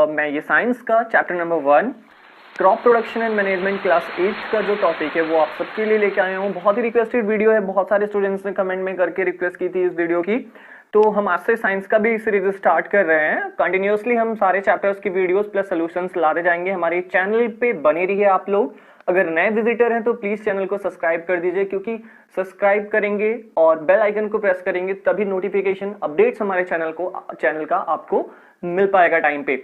मैं ये साइंस का chapter number 1 crop production and management class 8 का जो टॉपिक है वो आप सबके लिए लेके आया हूँ। बहुत ही रिक्वेस्टेड वीडियो है, बहुत सारे स्टूडेंट्स ने कमेंट में करके रिक्वेस्ट की थी इस वीडियो की। तो हम आज से साइंस का भी सीरीज स्टार्ट कर रहे हैं। कंटिन्यूअसली हम सारे चैप्टर्स की वीडियोस प्लस सॉल्यूशंस लाते जाएंगे। हमारे चैनल पे बने रहिए आप लोग। अगर नए विजिटर हैं तो प्लीज चैनल को सब्सक्राइब कर दीजिए, क्योंकि सब्सक्राइब करेंगे और बेल आइकन को प्रेस करेंगे तभी नोटिफिकेशन अपडेट्स हमारे चैनल का आपको मिल पाएगा टाइम पे।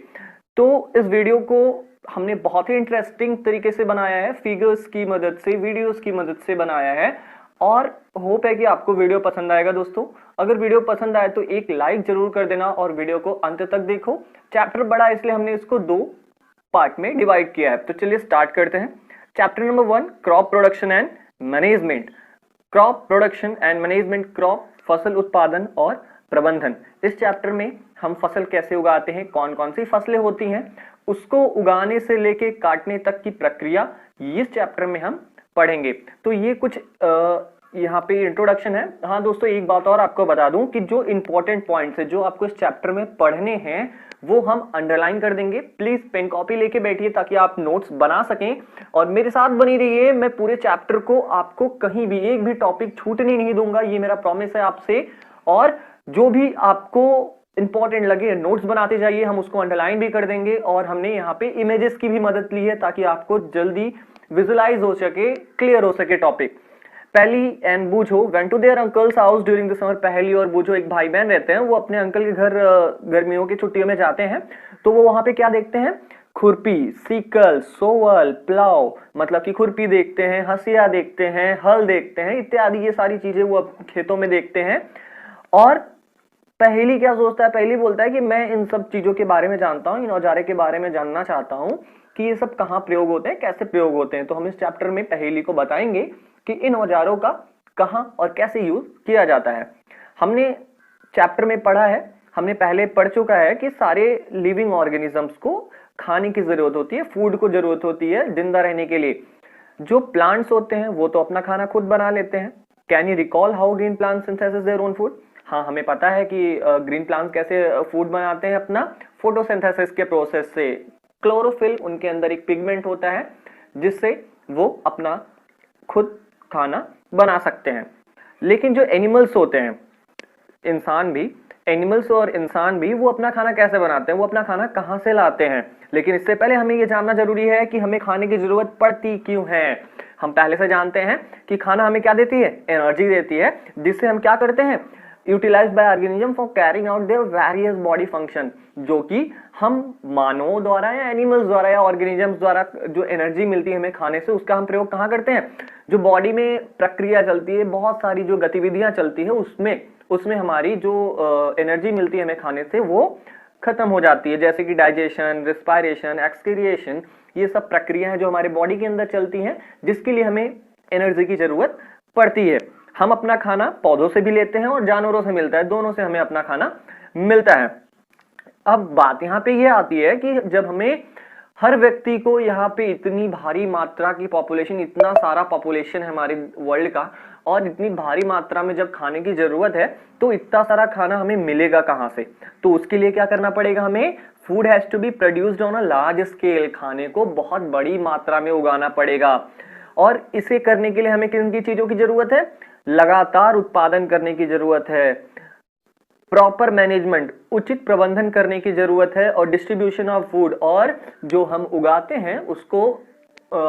तो इस वीडियो को हमने बहुत ही इंटरेस्टिंग तरीके से बनाया है, फिगर्स की मदद से, वीडियोस की मदद से बनाया है और होप है कि आपको वीडियो पसंद आएगा। दोस्तों अगर वीडियो पसंद आए तो एक लाइक जरूर कर देना और वीडियो को अंत तक देखो। चैप्टर बड़ा है इसलिए हमने इसको 2 पार्ट में डिवाइड किया है। तो चलिए स्टार्ट करते हैं। Chapter number 1 crop production and management. Crop production and management, crop फसल उत्पादन और प्रबंधन। इस चैप्टर में हम फसल कैसे उगाते हैं, कौन कौन सी फसलें होती हैं, उसको उगाने से लेके काटने तक की प्रक्रिया इस चैप्टर में हम पढ़ेंगे। तो ये कुछ यहाँ पे इंट्रोडक्शन है। हाँ दोस्तों, एक बात और आपको बता दूं कि जो इंपॉर्टेंट पॉइंट्स है जो आपको इस चैप्टर में पढ़ने हैं वो हम अंडरलाइन कर देंगे। प्लीज पेन कॉपी लेके बैठिए ताकि आप नोट्स बना सकें और मेरे साथ बनी रहिए। मैं पूरे चैप्टर को आपको कहीं भी एक भी टॉपिक छूटने नहीं दूंगा, ये मेरा प्रॉमिस है आपसे। और जो भी आपको इंपॉर्टेंट लगे नोट्स बनाते जाइए, हम उसको अंडरलाइन भी कर देंगे। और हमने यहाँ पे इमेजेस की भी मदद ली है ताकि आपको जल्दी विजुलाइज हो सके, क्लियर हो सके topic. Paheli and Boojho went to their uncle's house during the summer. Paheli और बूझो एक भाई बहन रहते हैं, वो अपने अंकल के घर गर्मियों की छुट्टियों में जाते हैं। तो वो वहां पे क्या देखते हैं? खुरपी, सीकल, सोवल, प्लाव, मतलब कि खुरपी देखते हैं, हसिया देखते हैं, हल देखते हैं इत्यादि। ये सारी चीजें वो खेतों में देखते हैं। और पहली क्या सोचता है? पहली बोलता है कि मैं इन सब चीजों के बारे में जानता हूँ, इन औजारे के बारे में जानना चाहता हूँ कि ये सब कहाँ प्रयोग होते हैं, कैसे प्रयोग होते हैं। तो हम इस चैप्टर में पहेली को बताएंगे कि इन औजारों का कहाँ और कैसे यूज किया जाता है। हमने चैप्टर में पढ़ा है, हमने पहले पढ़ चुका है कि सारे लिविंग ऑर्गेनिजम्स को खाने की जरूरत होती है, फूड को जरूरत होती है जिंदा रहने के लिए। जो प्लांट्स होते हैं वो तो अपना खाना खुद बना लेते हैं। Can you recall how green plants synthesis their own food? हाँ, हमें पता है कि ग्रीन प्लांट्स कैसे फूड बनाते हैं अपना फोटोसिंथेसिस के प्रोसेस से। क्लोरोफिल, उनके अंदर एक पिगमेंट होता है जिससे वो अपना खुद खाना बना सकते हैं। लेकिन जो एनिमल्स होते हैं, इंसान भी, एनिमल्स और इंसान भी, वो अपना खाना कैसे बनाते हैं, वो अपना खाना कहाँ से लाते हैं। लेकिन इससे पहले हमें ये जानना जरूरी है कि हमें खाने की जरूरत पड़ती क्यों है। हम पहले से जानते हैं कि खाना हमें क्या देती है? एनर्जी देती है, जिससे हम क्या करते हैं? Utilised by organism for carrying out their various body function. जो कि हम मानवों द्वारा या एनिमल्स द्वारा या ऑर्गेनिजम्स द्वारा जो एनर्जी मिलती है हमें खाने से, उसका हम प्रयोग कहाँ करते हैं? जो बॉडी में प्रक्रिया चलती है, बहुत सारी जो गतिविधियां चलती है, उसमें हमारी जो एनर्जी मिलती है हमें खाने से वो खत्म हो जाती है। जैसे कि डाइजेशन, रेस्पिरेशन, एक्सक्रीशन, ये सब प्रक्रिया है जो हमारे बॉडी के अंदर चलती हैं, जिसके लिए हमें एनर्जी की जरूरत पड़ती है। हम अपना खाना पौधों से भी लेते हैं और जानवरों से मिलता है, दोनों से हमें अपना खाना मिलता है। अब बात यहाँ पे ये आती है कि जब हमें हर व्यक्ति को यहाँ पे इतनी भारी मात्रा की पॉपुलेशन, इतना सारा पॉपुलेशन है हमारे वर्ल्ड का, और इतनी भारी मात्रा में जब खाने की जरूरत है तो इतना सारा खाना हमें मिलेगा कहाँ से? तो उसके लिए क्या करना पड़ेगा? हमें food has to be produced on a large scale. खाने को बहुत बड़ी मात्रा में उगाना पड़ेगा। और इसे करने के लिए हमें किन की चीजों की जरूरत है? लगातार उत्पादन करने की जरूरत है, प्रॉपर मैनेजमेंट, उचित प्रबंधन करने की जरूरत है, और डिस्ट्रीब्यूशन ऑफ फूड, और जो हम उगाते हैं उसको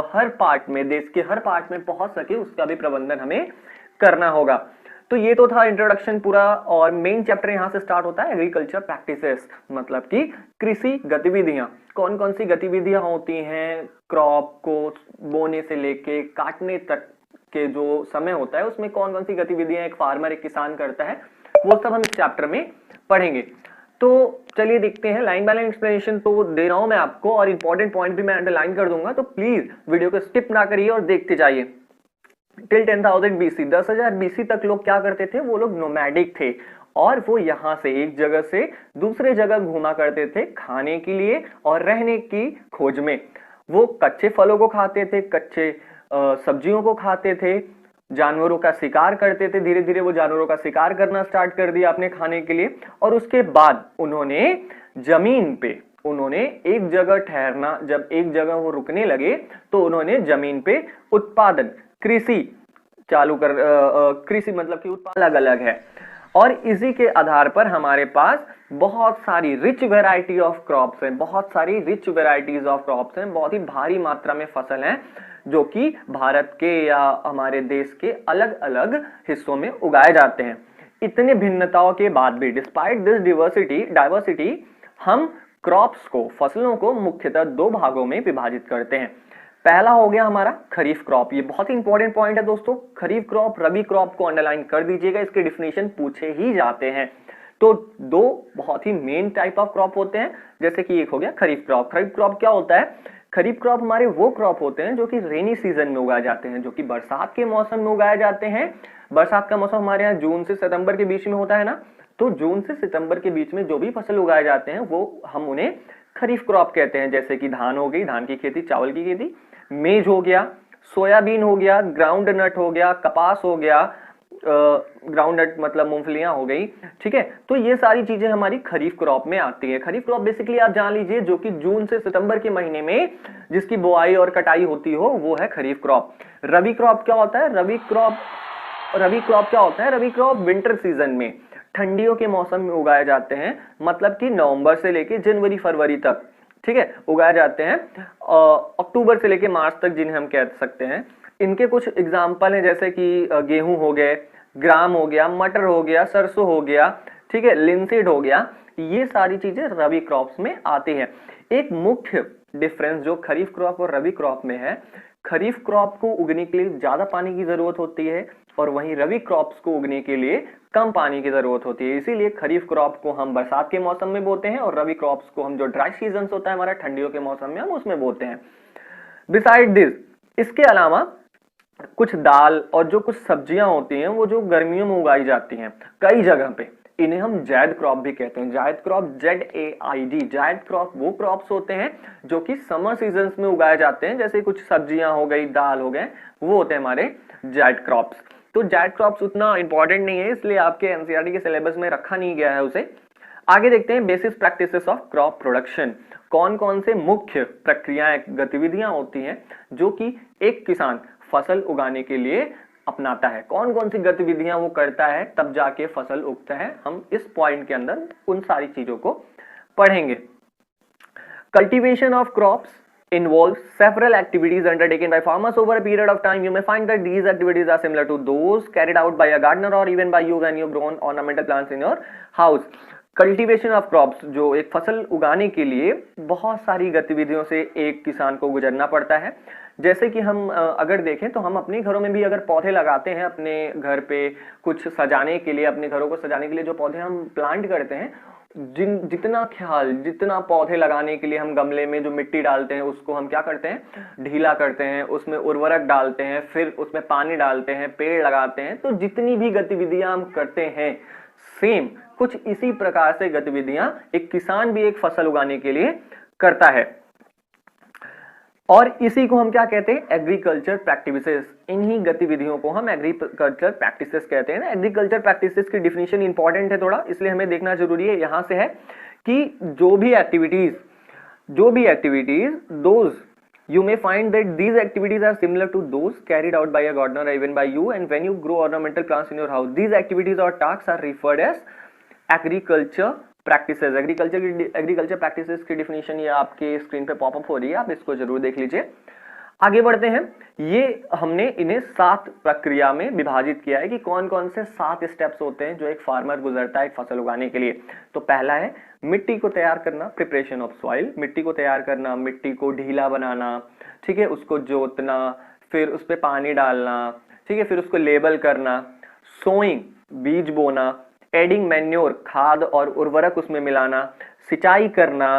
हर पार्ट में, देश के हर पार्ट में पहुंच सके, उसका भी प्रबंधन हमें करना होगा। तो ये तो था इंट्रोडक्शन पूरा। और मेन चैप्टर यहां से स्टार्ट होता है एग्रीकल्चर प्रैक्टिसेस, मतलब कि कृषि गतिविधियां। कौन कौन सी गतिविधियां होती हैं क्रॉप को बोने से लेके काटने तक के जो समय होता है, उसमें कौन कौन सी गतिविधियां एक फार्मर, एक किसान करता है, वो सब हम इस चैप्टर में पढ़ेंगे। तो चलिए देखते हैं। लाइन बाय लाइन एक्सप्लेनेशन तो दे रहा हूं मैं आपको और इंपॉर्टेंट पॉइंट भी मैं अंडरलाइन कर दूंगा, तो प्लीज वीडियो को स्किप ना करिए और देखते जाइए। टिल 10,000 BC, 10,000 BC तक लोग क्या करते थे? वो लोग नोमैडिक थे और वो यहां से एक जगह से दूसरे जगह घूमा करते थे खाने के लिए और रहने की खोज में। वो कच्चे फलों को खाते थे, कच्चे सब्जियों को खाते थे, जानवरों का शिकार करते थे। धीरे धीरे वो जानवरों का शिकार करना स्टार्ट कर दिया अपने खाने के लिए, और उसके बाद उन्होंने जमीन पे उन्होंने एक जगह ठहरना, जब एक जगह वो रुकने लगे तो उन्होंने जमीन पे उत्पादन, कृषि चालू कर, कृषि मतलब कि उत्पादन अलग अलग है। और इसी के आधार पर हमारे पास बहुत सारी रिच वेराइटी ऑफ क्रॉप्स हैं, बहुत सारी रिच वेराइटीज ऑफ क्रॉप्स हैं, बहुत ही भारी मात्रा में फसल हैं जो कि भारत के या हमारे देश के अलग अलग हिस्सों में उगाए जाते हैं। इतने भिन्नताओं के बाद भी, डिस्पाइट दिस डाइवर्सिटी, हम क्रॉप्स को, फसलों को मुख्यतः दो भागों में विभाजित करते हैं। पहला हो गया हमारा खरीफ क्रॉप। ये बहुत ही इंपॉर्टेंट पॉइंट है दोस्तों। खरीफ क्रॉप, रबी क्रॉप को अंडरलाइन कर दीजिएगा, इसके डिफिनेशन पूछे ही जाते हैं। तो दो बहुत ही मेन टाइप ऑफ क्रॉप होते हैं, जैसे कि एक हो गया खरीफ क्रॉप। खरीफ क्रॉप क्या होता है? खरीफ क्रॉप हमारे वो क्रॉप होते हैं जो कि रेनी सीजन में उगाए जाते हैं, जो कि बरसात के मौसम में उगाए जाते हैं। बरसात का मौसम हमारे यहाँ जून से सितंबर के बीच में होता है ना, तो जून से सितंबर के बीच में जो भी फसल उगाए जाते हैं वो हम उन्हें खरीफ क्रॉप कहते हैं। जैसे कि धान हो गई, धान की खेती, चावल की खेती, मेज हो गया, सोयाबीन हो गया, ग्राउंड नट हो गया, कपास हो गया, ग्राउंड नट मतलब मूंगफलियां हो गई, ठीक है। तो ये सारी चीजें हमारी खरीफ क्रॉप में आती है। खरीफ क्रॉप बेसिकली आप जान लीजिए जो कि जून से सितंबर के महीने में जिसकी बुआई और कटाई होती हो, वो है खरीफ क्रॉप। रबी क्रॉप क्या होता है? रबी क्रॉप क्या होता है? रबी क्रॉप विंटर सीजन में, ठंडियों के मौसम में उगाए जाते हैं, मतलब कि नवंबर से लेके जनवरी फरवरी तक, ठीक है, उगाए जाते हैं। अक्टूबर से लेके मार्च तक जिन्हें हम कह सकते हैं। इनके कुछ एग्जाम्पल हैं, जैसे कि गेहूं हो गए, ग्राम हो गया, मटर हो गया, सरसों हो गया, ठीक है, लिंसीड हो गया। ये सारी चीजें रबी क्रॉप्स में आती हैं। एक मुख्य डिफरेंस जो खरीफ क्रॉप और रबी क्रॉप में है, खरीफ क्रॉप को उगने के लिए ज्यादा पानी की जरूरत होती है और वहीं रबी क्रॉप्स को उगने के लिए कम पानी की जरूरत होती है। इसीलिए खरीफ क्रॉप को हम बरसात के मौसम में बोते हैं और रबी क्रॉप्स को हम, जो ड्राई सीजन होता है हमारा ठंडियों के मौसम में, हम उसमें बोते हैं। बिसाइड दिस, इसके अलावा कुछ दाल और जो कुछ सब्जियां होती हैं वो जो गर्मियों में उगाई जाती हैं कई जगह पे, इन्हें हम जायद क्रॉप भी कहते हैं। जायद क्रॉप, ZAID, जायद क्रॉप वो क्रॉप्स होते हैं जो कि समर सीजन्स में उगाए जाते हैं। जैसे कुछ सब्जियां हो गई, दाल हो गए, वो होते हैं हमारे जायद क्रॉप्स। तो जायद क्रॉप्स उतना इंपॉर्टेंट नहीं है, इसलिए आपके एनसीईआरटी के सिलेबस में रखा नहीं गया है उसे। आगे देखते हैं basic practices of crop production. कौन कौन से मुख्य प्रक्रियाएं, गतिविधियां होती हैं जो कि एक किसान फसल उगाने के लिए अपनाता है, कौन कौन सी गतिविधियां वो करता है तब जाके फसल उगता है। हम इस पॉइंट के अंदर उन सारी चीजों को पढ़ेंगे। Cultivation of crops involves several activities undertaken by farmers over a period of time. You may find that these activities are similar to those carried out by a gardener or even by you when you grown ornamental plants in your house. Cultivation of crops, जो एक फसल उगाने के लिए बहुत सारी गतिविधियों से एक किसान को गुजरना पड़ता है। जैसे कि हम अगर देखें तो हम अपने घरों में भी अगर पौधे लगाते हैं, अपने घर पे कुछ सजाने के लिए, अपने घरों को सजाने के लिए जो पौधे हम प्लांट करते हैं, जितना पौधे लगाने के लिए हम गमले में जो मिट्टी डालते हैं उसको हम क्या करते हैं, ढीला करते हैं, उसमें उर्वरक डालते हैं, फिर उसमें पानी डालते हैं, पेड़ लगाते हैं। तो जितनी भी गतिविधियां हम करते हैं, सेम कुछ इसी प्रकार से गतिविधियां एक किसान भी एक फसल उगाने के लिए करता है। और इसी को हम क्या कहते हैं, एग्रीकल्चर प्रैक्टिसेस। इन्हीं गतिविधियों को हम एग्रीकल्चर प्रैक्टिसेस कहते हैं। एग्रीकल्चर प्रैक्टिसेस की डिफिनीशन इंपॉर्टेंट है थोड़ा, इसलिए हमें देखना जरूरी है। यहां से है कि जो भी activities those you may find that these activities are similar to those carried out by a gardener or even by you, and when you grow ornamental plants in your house, these activities or tasks are referred as agriculture practices. Agriculture practices की definition ये आपके screen पे popup हो रही है, आप इसको जरूर देख लीजिए। आगे बढ़ते हैं। ये हमने इन्हें 7 प्रक्रिया में विभाजित किया है कि कौन कौन से 7 स्टेप्स होते हैं जो एक फार्मर गुजरता है एक फसल उगाने के लिए। तो पहला है मिट्टी को तैयार करना, प्रिपरेशन ऑफ सॉइल। मिट्टी को तैयार करना, मिट्टी को ढीला बनाना, ठीक है, उसको जोतना, फिर उस पर पानी डालना, ठीक है, फिर उसको लेबल करना, सोइंग, बीज बोना, एडिंग मैन्योर, खाद और उर्वरक उसमें मिलाना, सिंचाई करना,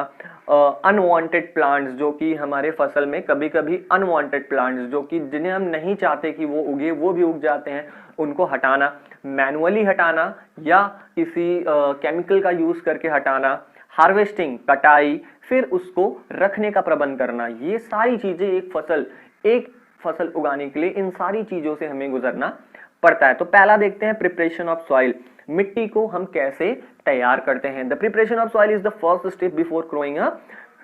अनवांटेड प्लांट्स, जो कि हमारे फसल में कभी कभी अनवांटेड प्लांट्स जो कि जिन्हें हम नहीं चाहते कि वो उगे, वो भी उग जाते हैं, उनको हटाना, मैनुअली हटाना या किसी केमिकल का यूज करके हटाना, हार्वेस्टिंग, कटाई, फिर उसको रखने का प्रबंध करना। ये सारी चीजें एक फसल उगाने के लिए इन सारी चीजों से हमें गुजरना पड़ता है। तो पहला देखते हैं प्रिपरेशन ऑफ सॉइल, मिट्टी को हम कैसे तैयार करते हैं। The preparation of soil is the first step before growing a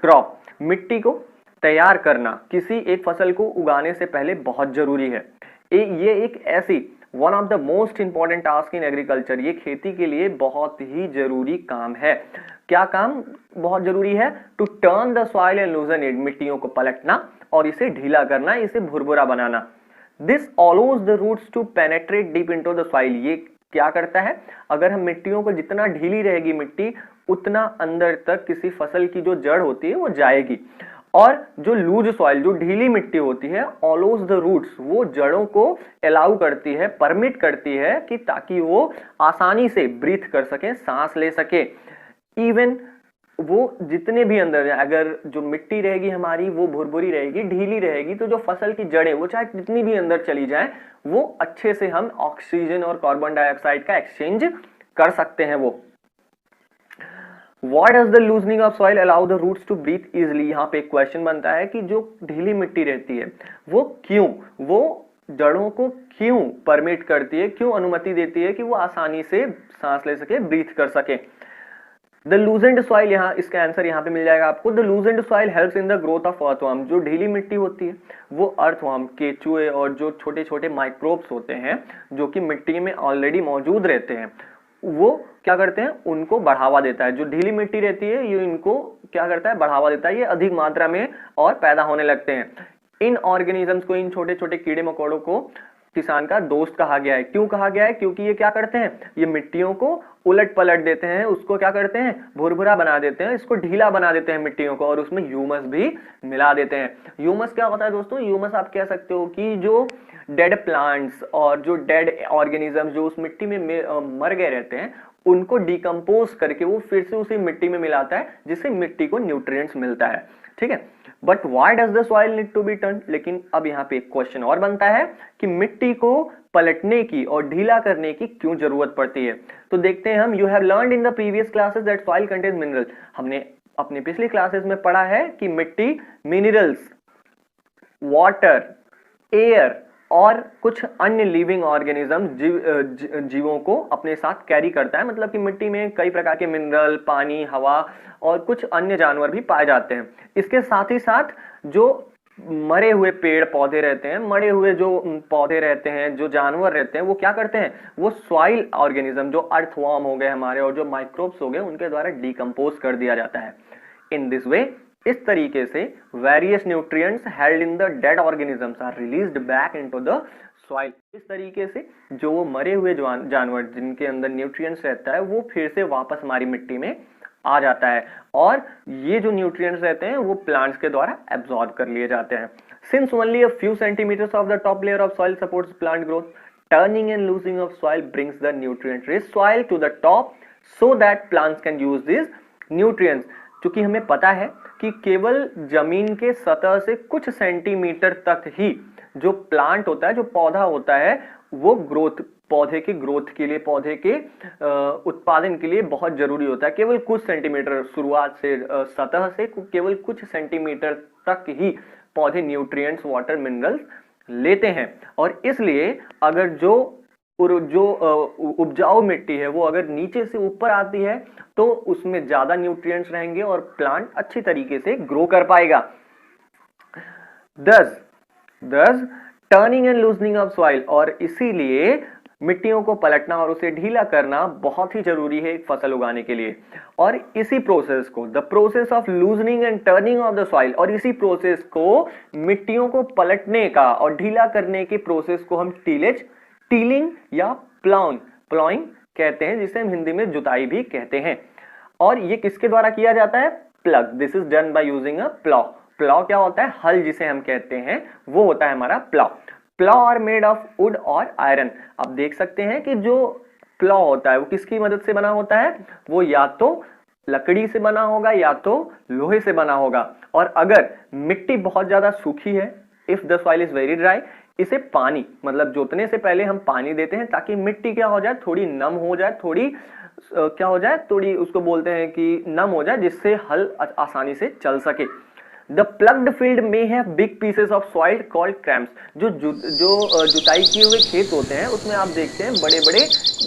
crop. मिट्टी को तैयार करना किसी एक फसल को उगाने से पहले बहुत जरूरी है। ये एक ऐसी one of the most important task in agriculture, ये खेती के लिए बहुत ही जरूरी काम है। क्या काम बहुत जरूरी है? To turn the soil and loosen it, मिट्टियों को पलटना और इसे ढीला करना, इसे भुरभुरा बनाना। This allows the roots to penetrate deep into the soil. ये क्या करता है? अगर हम मिट्टियों को, जितना ढीली रहेगी मिट्टी उतना अंदर तक किसी फसल की जो जड़ होती है वो जाएगी। और जो लूज सॉइल, जो ढीली मिट्टी होती है, अलाउज द रूट्स, वो जड़ों को अलाउ करती है, परमिट करती है कि ताकि वो आसानी से ब्रीथ कर सके, सांस ले सके। इवन वो जितने भी अंदर, अगर जो मिट्टी रहेगी हमारी वो भुरभुरी रहेगी, ढीली रहेगी, तो जो फसल की जड़ें वो चाहे जितनी भी अंदर चली जाए वो अच्छे से हम ऑक्सीजन और कार्बन डाइऑक्साइड का एक्सचेंज कर सकते हैं। वो Why does the loosening of soil allow the roots to breathe easily? यहाँ पे एक क्वेश्चन बनता है कि जो ढीली मिट्टी रहती है वो क्यों, वो जड़ों को क्यों परमिट करती है, क्यों अनुमति देती है कि वो आसानी से सांस ले सके, ब्रीथ कर सके। द लूजेंड सॉइल, यहाँ इसका आंसर यहाँ पे मिल जाएगा आपको। The loosened soil helps in the growth of earthworm. जो ढीली मिट्टी होती है वो अर्थवर्म, केचुए और जो छोटे छोटे माइक्रोब्स होते हैं जो कि मिट्टी में ऑलरेडी मौजूद रहते हैं, वो क्या करते हैं? उनको बढ़ावा देता है। जो ढीली मिट्टी रहती है ये इनको क्या करता है? बढ़ावा देता है। ये अधिक मात्रा में और पैदा होने लगते हैं। इन ऑर्गेनिजम्स को, इन छोटे छोटे कीड़े मकोड़ों को किसान का दोस्त कहा गया है। क्यों कहा गया है? क्योंकि ये क्या करते हैं? ये मिट्टियों को उलट पलट देते हैं, उसको क्या करते हैं? भुरभुरा बना देते हैं, इसको ढीला बना देते हैं मिट्टियों को, और उसमें ह्यूमस भी मिला देते हैं। ह्यूमस क्या होता है दोस्तों? ह्यूमस आप कह सकते हो कि जो डेड प्लांट्स और जो डेड ऑर्गेनिजम्स जो उस मिट्टी में मर गए रहते हैं उनको डिकम्पोज करके वो फिर से उसी मिट्टी में मिलाता है, जिससे मिट्टी को न्यूट्रिएंट्स मिलता है। ठीक है, but why does the soil need to be turn? लेकिन अब यहाँ पे एक क्वेश्चन और बनता है कि मिट्टी को पलटने की और ढीला करने की क्यों जरूरत पड़ती है। तो देखते हैं हम। You have learned in the previous classes that soil contains mineral. हमने अपने पिछली क्लासेस में पढ़ा है कि मिट्टी मिनरल्स, वाटर, एयर और कुछ अन्य लिविंग ऑर्गेनिज्म, जीवों को अपने साथ कैरी करता है। मतलब कि मिट्टी में कई प्रकार के मिनरल, पानी, हवा और कुछ अन्य जानवर भी पाए जाते हैं। इसके साथ ही साथ जो मरे हुए पेड़ पौधे रहते हैं, मरे हुए जो पौधे रहते हैं, जो जानवर रहते हैं, वो क्या करते हैं? वो सॉइल ऑर्गेनिज्म, जो अर्थवर्म हो गए हमारे और जो माइक्रोब्स हो गए, उनके द्वारा डिकम्पोज कर दिया जाता है। इन दिस वे, इस तरीके से various nutrients held in the dead organisms are released back into the soil. इस तरीके से जो वो मरे हुए जानवर जिनके अंदर न्यूट्रिएंट्स रहता है वो फिर से वापस हमारी मिट्टी में आ जाता है, और ये जो न्यूट्रिएंट्स रहते हैं वो प्लांट्स के द्वारा एब्जॉर्ब कर लिए जाते हैं। Since only a few centimetres of the top layer of soil supports plant growth, turning and loosing of soil brings the nutrient rich soil to the top so that plants can use this nutrients. क्योंकि हमें पता है कि केवल जमीन के सतह से कुछ सेंटीमीटर तक ही जो प्लांट होता है, जो पौधा होता है, वो ग्रोथ, पौधे के ग्रोथ के लिए, पौधे के उत्पादन के लिए बहुत जरूरी होता है। केवल कुछ सेंटीमीटर, शुरुआत से सतह से केवल कुछ सेंटीमीटर तक ही पौधे न्यूट्रिएंट्स, वाटर, मिनरल्स लेते हैं। और इसलिए अगर जो उपजाऊ मिट्टी है वो अगर नीचे से ऊपर आती है तो उसमें ज्यादा न्यूट्रिएंट्स रहेंगे और प्लांट अच्छी तरीके से ग्रो कर पाएगा। दस turning and loosening of soil, और इसीलिए मिट्टियों को पलटना और उसे ढीला करना बहुत ही जरूरी है एक फसल उगाने के लिए। और इसी प्रोसेस को, the process of loosening and turning of the soil, और इसी प्रोसेस को, मिट्टियों को पलटने का और ढीला करने के प्रोसेस को हम टीलिंग या प्लॉइंग कहते हैं, जिसे हम हिंदी में जुताई भी कहते हैं। और ये किसके द्वारा किया जाता है? Plug. This is done by using a plough. Plough क्या होता है? हल जिसे हम कहते हैं वो होता है हमारा plough. Plough are made of wood और आयरन। आप देख सकते हैं कि जो प्लॉ होता है वो किसकी मदद से बना होता है? वो या तो लकड़ी से बना होगा या तो लोहे से बना होगा। और अगर मिट्टी बहुत ज्यादा सूखी है, if the soil is very dry, इसे पानी, मतलब जोतने से पहले हम पानी देते हैं ताकि मिट्टी क्या हो जाए? थोड़ी नम हो जाए, थोड़ी क्या हो जाए? थोड़ी, उसको बोलते हैं कि नम हो जाए, जिससे हल आसानी से चल सके। द प्लग्ड फील्ड में है big pieces of soil called cramps. जो जुताई किए हुए खेत होते हैं उसमें आप देखते हैं बड़े बड़े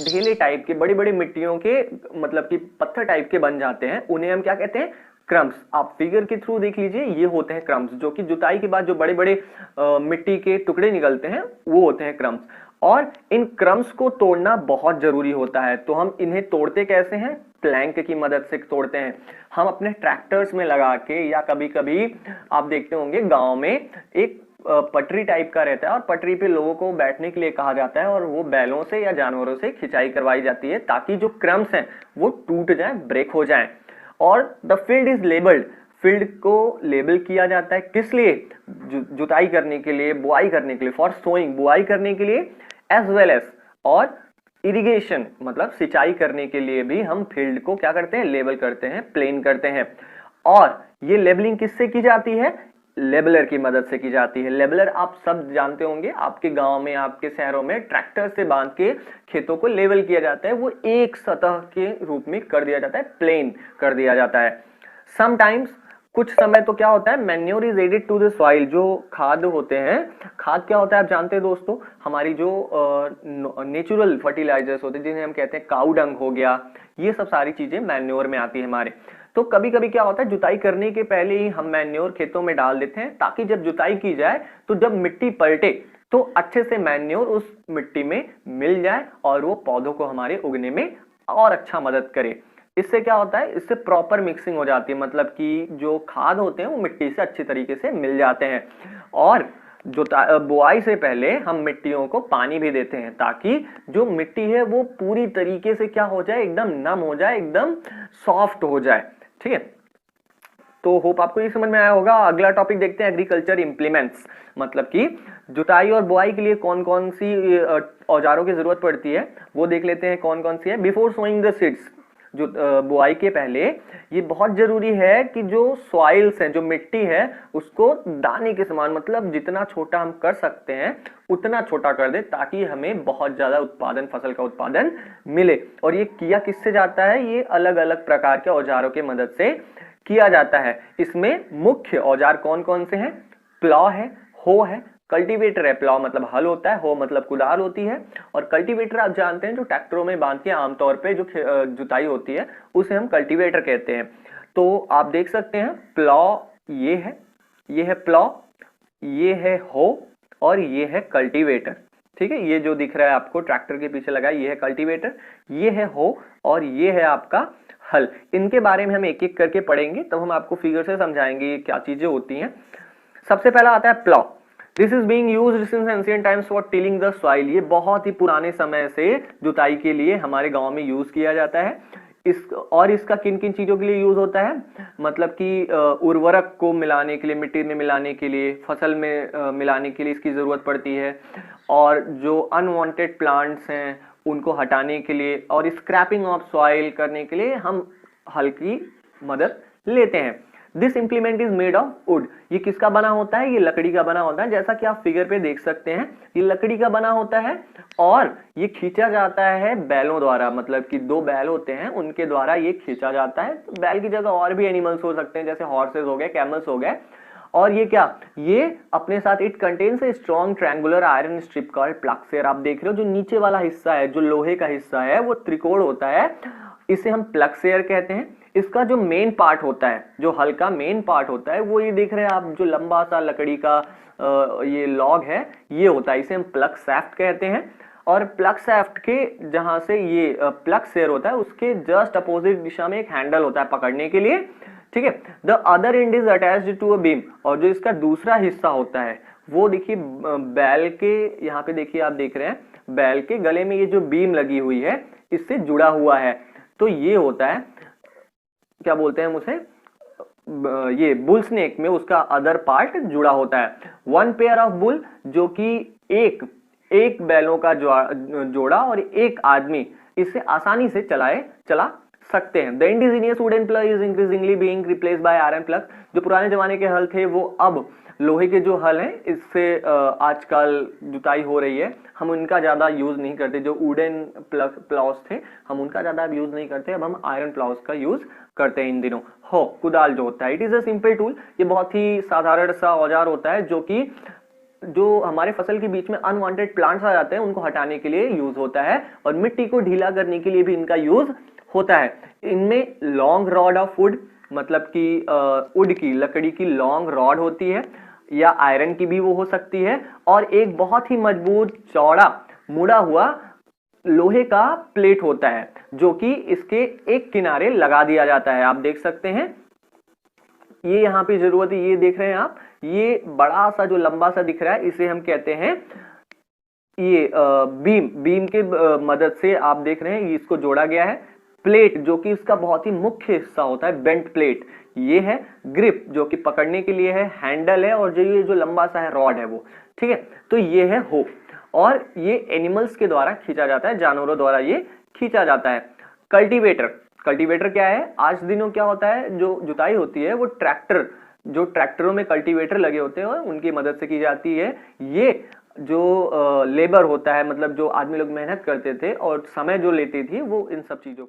ढेले टाइप के, बड़ी बड़ी मिट्टियों के, मतलब कि पत्थर टाइप के बन जाते हैं, उन्हें हम क्या कहते हैं? क्रम्स। आप फिगर के थ्रू देख लीजिए, ये होते हैं क्रम्स, जो कि जुताई के बाद जो बड़े बड़े मिट्टी के टुकड़े निकलते हैं वो होते हैं क्रम्स। और इन क्रम्स को तोड़ना बहुत जरूरी होता है। तो हम इन्हें तोड़ते कैसे हैं? प्लैंक की मदद से तोड़ते हैं। हम अपने ट्रैक्टर्स में लगा के, या कभी कभी आप देखते होंगे गांव में एक पटरी टाइप का रहता है और पटरी पे लोगों को बैठने के लिए कहा जाता है और वो बैलों से या जानवरों से खिंचाई करवाई जाती है ताकि जो क्रम्स हैं वो टूट जाए, ब्रेक हो जाए। और the field is labelled, field को लेबल किया जाता है किस लिए? जुताई करने के लिए, बुआई करने के लिए, फॉर सोइंग, बुआई करने के लिए, एज वेल एज, और इरिगेशन मतलब सिंचाई करने के लिए भी हम फील्ड को क्या करते हैं? लेबल करते हैं, प्लेन करते हैं। और ये लेबलिंग किससे की जाती है? लेबलर की मदद से की जाती है। लेबलर आप सब जानते होंगे, आपके गांव में, आपके शहरों में ट्रैक्टर से बांध के खेतों को लेवल किया जाता है, वो एक सतह के रूप में कर दिया जाता है, प्लेन कर दिया जाता है। समटाइम्स, कुछ समय तो क्या होता है? Manure is added to the soil. जो खाद होते हैं, खाद क्या होता है आप जानते हैं दोस्तों? हमारी जो नेचुरल फर्टिलाइजर्स होते हैं जिन्हें हम कहते हैं काऊ डंग हो गया, ये सब सारी चीजें मैन्योर में आती है हमारे। तो कभी कभी क्या होता है, जुताई करने के पहले ही हम मैन्योर खेतों में डाल देते हैं ताकि जब जुताई की जाए तो जब मिट्टी पलटे तो अच्छे से मैन्योर उस मिट्टी में मिल जाए और वो पौधों को हमारे उगने में और अच्छा मदद करे। इससे क्या होता है? इससे प्रॉपर मिक्सिंग हो जाती है, मतलब कि जो खाद होते हैं वो मिट्टी से अच्छी तरीके से मिल जाते हैं। और जो बुआई से पहले हम मिट्टियों को पानी भी देते हैं ताकि जो मिट्टी है वो पूरी तरीके से क्या हो जाए? एकदम नम हो जाए, एकदम सॉफ्ट हो जाए। ठीक है, तो होप आपको ये समझ में आया होगा। अगला टॉपिक देखते हैं, एग्रीकल्चर इंप्लीमेंट्स, मतलब कि जुताई और बुआई के लिए कौन कौन सी औजारों की जरूरत पड़ती है वो देख लेते हैं कौन कौन सी है। बिफोर सोइंग द सीड्स, जो बुआई के पहले ये बहुत जरूरी है कि जो सॉइल्स हैं, जो मिट्टी है, उसको दाने के समान, मतलब जितना छोटा हम कर सकते हैं उतना छोटा कर दे ताकि हमें बहुत ज्यादा उत्पादन, फसल का उत्पादन मिले। और ये किया किससे जाता है? ये अलग अलग प्रकार के औजारों की मदद से किया जाता है। इसमें मुख्य औजार कौन कौन से हैं? प्लॉ है, हो है, कल्टीवेटर है। प्लॉ मतलब हल होता है, हो मतलब कुदाल होती है, और कल्टीवेटर आप जानते हैं जो ट्रैक्टरों में बांध के आमतौर पे जो जुताई होती है उसे हम कल्टीवेटर कहते हैं। तो आप देख सकते हैं प्लॉ ये है प्लॉ, ये है हो, और ये है कल्टीवेटर। ठीक है, ये जो दिख रहा है आपको ट्रैक्टर के पीछे लगा है ये है कल्टीवेटर, ये है हो, और ये है आपका हल। इनके बारे में हम एक एक करके पढ़ेंगे, तब हम आपको फिगर से समझाएंगे ये क्या चीजें होती हैं। सबसे पहला आता है plough. This is being used since ancient times for tilling the soil. ये बहुत ही पुराने समय से जुताई के लिए हमारे गांव में यूज किया जाता है। इसका किन किन चीजों के लिए यूज होता है? मतलब कि उर्वरक को मिलाने के लिए, मिट्टी में मिलाने के लिए, फसल में मिलाने के लिए इसकी जरूरत पड़ती है, और जो अनवांटेड प्लांट्स हैं उनको हटाने के लिए, और स्क्रैपिंग ऑफ सॉइल करने के लिए हम हल की मदद लेते हैं। This implement is made of would. ये किसका बना होता है? ये लकड़ी का बना होता है, जैसा कि आप फिगर पे देख सकते हैं ये लकड़ी का बना होता है, और ये खींचा जाता है बैलों द्वारा, मतलब कि दो बैल होते हैं उनके द्वारा ये खींचा जाता है। तो बैल की जगह और भी एनिमल्स हो सकते हैं, जैसे हॉर्सेस हो गए, कैमल्स हो गए। और ये क्या? ये अपने साथ it contains a strong triangular iron strip called ploughshare. आप देख रहे हो जो नीचे वाला हिस्सा है, जो लोहे का हिस्सा है, वो त्रिकोण होता है, इसे हम प्लक्सेर कहते हैं। इसका जो मेन पार्ट होता है, जो हल का मेन पार्ट होता है, वो ये देख रहे हैं आप, जो लंबा सा लकड़ी का ये लॉग है, ये होता है, इसे हम प्लग सैफ्ट कहते हैं। और प्लग सैफ्ट के जहां से ये प्लग सेयर होता है उसके जस्ट अपोजिट दिशा में एक हैंडल होता है पकड़ने के लिए। ठीक है, the other end is attached to a beam. और जो इसका दूसरा हिस्सा होता है वो देखिए बैल के, यहाँ पे देखिए आप देख रहे हैं बैल के गले में ये जो बीम लगी हुई है इससे जुड़ा हुआ है। तो ये होता है, क्या बोलते हैं हम उसे, ये बुल स्नेक में उसका अदर पार्ट जुड़ा होता है। वन पेयर ऑफ बुल, जो कि एक बैलों का जोड़ा और एक आदमी इसे आसानी से चला सकते हैं। The indigenous wooden plug is increasingly being replaced by iron plug. जो पुराने जमाने के हल थे वो अब लोहे के जो हल हैं इससे आजकल जुताई हो रही है, हम उनका ज़्यादा यूज़ नहीं करते। जो वुडन प्लाउज थे हम उनका ज़्यादा यूज़ नहीं करते, अब हम आयरन प्लाउज का यूज़ करते हैं इन दिनों। हो कुदाल जो होता है, it is a simple tool, ये बहुत ही साधारण सा औजार होता है जो कि जो हमारे फसल के बीच में अनवांटेड प्लांट्स आ जाते हैं उनको हटाने के लिए यूज होता है, और मिट्टी को ढीला करने के लिए भी इनका यूज होता है। इनमें लॉन्ग रॉड ऑफ वुड, मतलब कि वुड की लकड़ी की लॉन्ग रॉड होती है, या आयरन की भी वो हो सकती है, और एक बहुत ही मजबूत चौड़ा मुड़ा हुआ लोहे का प्लेट होता है जो कि इसके एक किनारे लगा दिया जाता है। आप देख सकते हैं ये यहाँ पे जरूरत है, ये देख रहे हैं आप, ये बड़ा सा जो लंबा सा दिख रहा है इसे हम कहते हैं ये बीम के मदद से आप देख रहे हैं इसको जोड़ा गया है। प्लेट जो कि इसका बहुत ही मुख्य हिस्सा होता है, बेंट प्लेट, ये है। ग्रिप जो कि पकड़ने के लिए है, हैंडल है, और जो ये जो लंबा सा है रॉड है वो, ठीक है। तो ये है हो, और ये एनिमल्स के द्वारा खींचा जाता है, जानवरों द्वारा ये खींचा जाता है। कल्टीवेटर, कल्टीवेटर क्या है, आज दिनों क्या होता है, जो जुताई होती है वो ट्रैक्टर, जो ट्रैक्टरों में कल्टीवेटर लगे होते हैं उनकी मदद से की जाती है। ये जो लेबर होता है, मतलब जो आदमी लोग मेहनत करते थे और समय जो लेती थी, वो इन सब चीजों